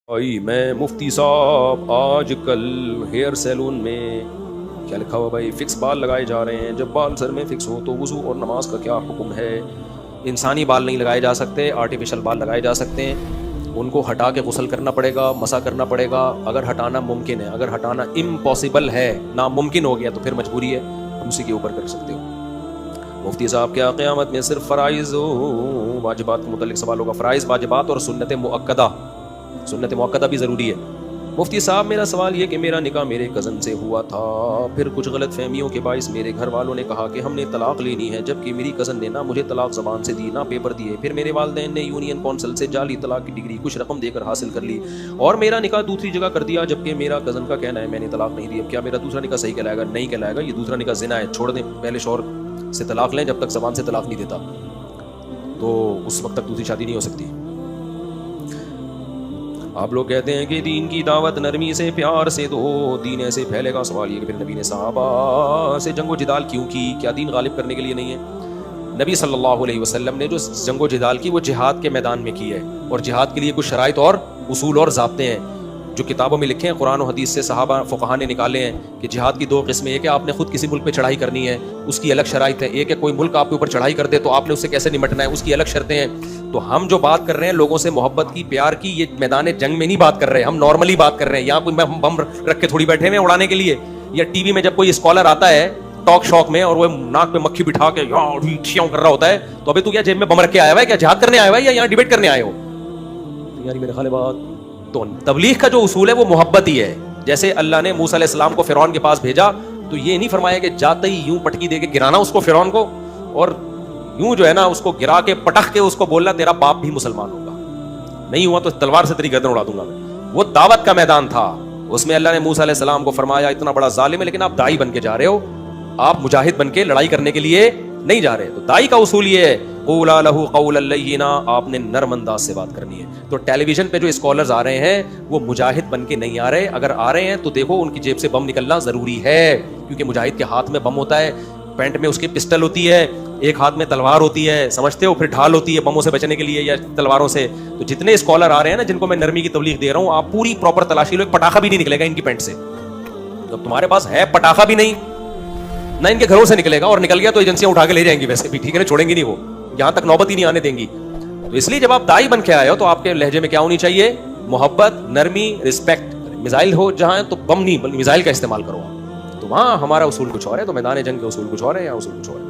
بھائی میں مفتی صاحب آج کل ہیئر سیلون میں کیا لکھا ہوا بھائی فکس بال لگائے جا رہے ہیں. جب بال سر میں فکس ہو تو وضو اور نماز کا کیا حکم ہے؟ انسانی بال نہیں لگائے جا سکتے, آرٹیفیشل بال لگائے جا سکتے ہیں. ان کو ہٹا کے غسل کرنا پڑے گا, مسح کرنا پڑے گا اگر ہٹانا ممکن ہے. اگر ہٹانا امپاسبل ہے, ناممکن ہو گیا تو پھر مجبوری ہے, اسی کے اوپر کر سکتے ہو. مفتی صاحب کیا قیامت میں صرف فرائض واجبات کے متعلق سوال ہوگا؟ فرائض واجبات اور سنت مؤکدہ, سنت موقعہ بھی ضروری ہے. مفتی صاحب میرا سوال یہ کہ میرا نکاح میرے کزن سے ہوا تھا, پھر کچھ غلط فہمیوں کے باعث میرے گھر والوں نے کہا کہ ہم نے طلاق لینی ہے, جبکہ میری کزن نے نہ مجھے طلاق زبان سے دی نہ پیپر دیے. پھر میرے والدین نے یونین کونسل سے جعلی طلاق کی ڈگری کچھ رقم دے کر حاصل کر لی اور میرا نکاح دوسری جگہ کر دیا, جبکہ میرا کزن کا کہنا ہے میں نے طلاق نہیں دی. اب کیا میرا دوسرا نکاح صحیح کہلائے گا؟ نہیں کہلائے گا, یہ دوسرا نکاح زنا ہے, چھوڑ دیں. پہلے شوہر سے طلاق لیں جب تک زبان سے طلاق نہیں دیتا, تو اس وقت تک دوسری شادی نہیں ہو سکتی. آپ لوگ کہتے ہیں کہ دین کی دعوت نرمی سے پیار سے دو, دین ایسے پھیلے گا. سوال یہ کہ پھر نبی نے صحابہ سے جنگ و جدال کیوں کی؟ کیا دین غالب کرنے کے لیے نہیں ہے؟ نبی صلی اللہ علیہ وسلم نے جو جنگ و جدال کی وہ جہاد کے میدان میں کی ہے, اور جہاد کے لیے کچھ شرائط اور اصول اور ضابطے ہیں جو کتابوں میں لکھے ہیں, قرآن و حدیث سے صحابہ فقہا نے نکالے ہیں کہ جہاد کی دو قسمیں. ایک ہے آپ نے خود کسی ملک پہ چڑھائی کرنی ہے, اس کی الگ شرائط ہے. ایک ہے کوئی ملک آپ کے اوپر چڑھائی کر دے تو آپ نے اس سے کیسے نمٹنا ہے, اس کی الگ شرطیں ہیں. تو ہم جو بات کر رہے ہیں لوگوں سے محبت کی, پیار کی, یہ میدان جنگ میں نہیں بات کر رہے, ہم نارملی بات کر رہے ہیں. یہاں کوئی بم رکھ کے تھوڑی بیٹھے ہوئے اڑانے کے لیے, یا ٹی وی میں جب کوئی اسکالر آتا ہے ٹاک شوق میں اور وہ ناک پہ مکھی بٹھا کے کر رہا ہوتا ہے, تو ابھی تو کیا جیب میں بم رکھ کے آیا ہوا ہے؟ کیا جہاد کرنے آیا ہوا ہے یا یہاں ڈیبیٹ کرنے آئے ہو؟ یعنی میرے خیال بات تو تبلیغ کا جو اصول ہے وہ محبت ہی ہے. جیسے اللہ نے موسیٰ علیہ السلام کو فرعون کے پاس بھیجا تو یہ نہیں فرمایا کہ جاتے ہی یوں پٹکی دے کے گرانا اس کو فرعون کو, اور یوں جو ہے نا اس کو گرا کے پٹخ کے اس کو بولنا تیرا باپ بھی مسلمان ہوگا, نہیں ہوا تو تلوار سے تیری گردن اڑا دوں گا میں. وہ دعوت کا میدان تھا, اس میں اللہ نے موسیٰ علیہ السلام کو فرمایا اتنا بڑا ظالم ہے لیکن آپ دائی بن کے جا رہے ہو, آپ مجاہد بن کے لڑائی کرنے کے لیے نہیں جا رہے. تو دائی کا اصول یہ ہے قولا لہ قولا لینا, آپ نے نرم انداز سے بات کرنی ہے. تو ٹیلی ویژن پہ جو اسکالرز آ رہے ہیں وہ مجاہد بن کے نہیں آ رہے, اگر آ رہے ہیں تو دیکھو ان کی جیب سے بم نکلنا ضروری ہے, کیونکہ مجاہد کے ہاتھ میں بم ہوتا ہے, پینٹ میں اس کی پسٹل ہوتی ہے, ایک ہاتھ میں تلوار ہوتی ہے, سمجھتے ہو, پھر ڈھال ہوتی ہے بموں سے بچنے کے لیے یا تلواروں سے. تو جتنے اسکالر آ رہے ہیں نا جن کو میں نرمی کی تبلیغ دے رہا ہوں, آپ پوری پراپر تلاشی لو, ایک پٹاخہ بھی نہیں نکلے گا ان کی پینٹ سے. جب تمہارے پاس ہے پٹاخہ بھی نہیں, نہ ان کے گھروں سے نکلے گا, اور نکل گیا تو ایجنسیاں اٹھا کے لے جائیں گی ویسے بھی, ٹھیک ہے نا, چھوڑیں گی نہیں, وہ یہاں تک نوبت ہی نہیں آنے دیں گی. تو اس لیے جب آپ دائی بن کے آئے ہو تو آپ کے لہجے میں کیا ہونی چاہیے؟ محبت, نرمی, رسپیکٹ. میزائل ہو جہاں تو بم نہیں بلکہ میزائل کا استعمال کرو. تو وہاں ہمارا اصول کچھ اور ہے, تو میدان جنگ کے اصول کچھ اور ہے, یا اصول کچھ اور ہے.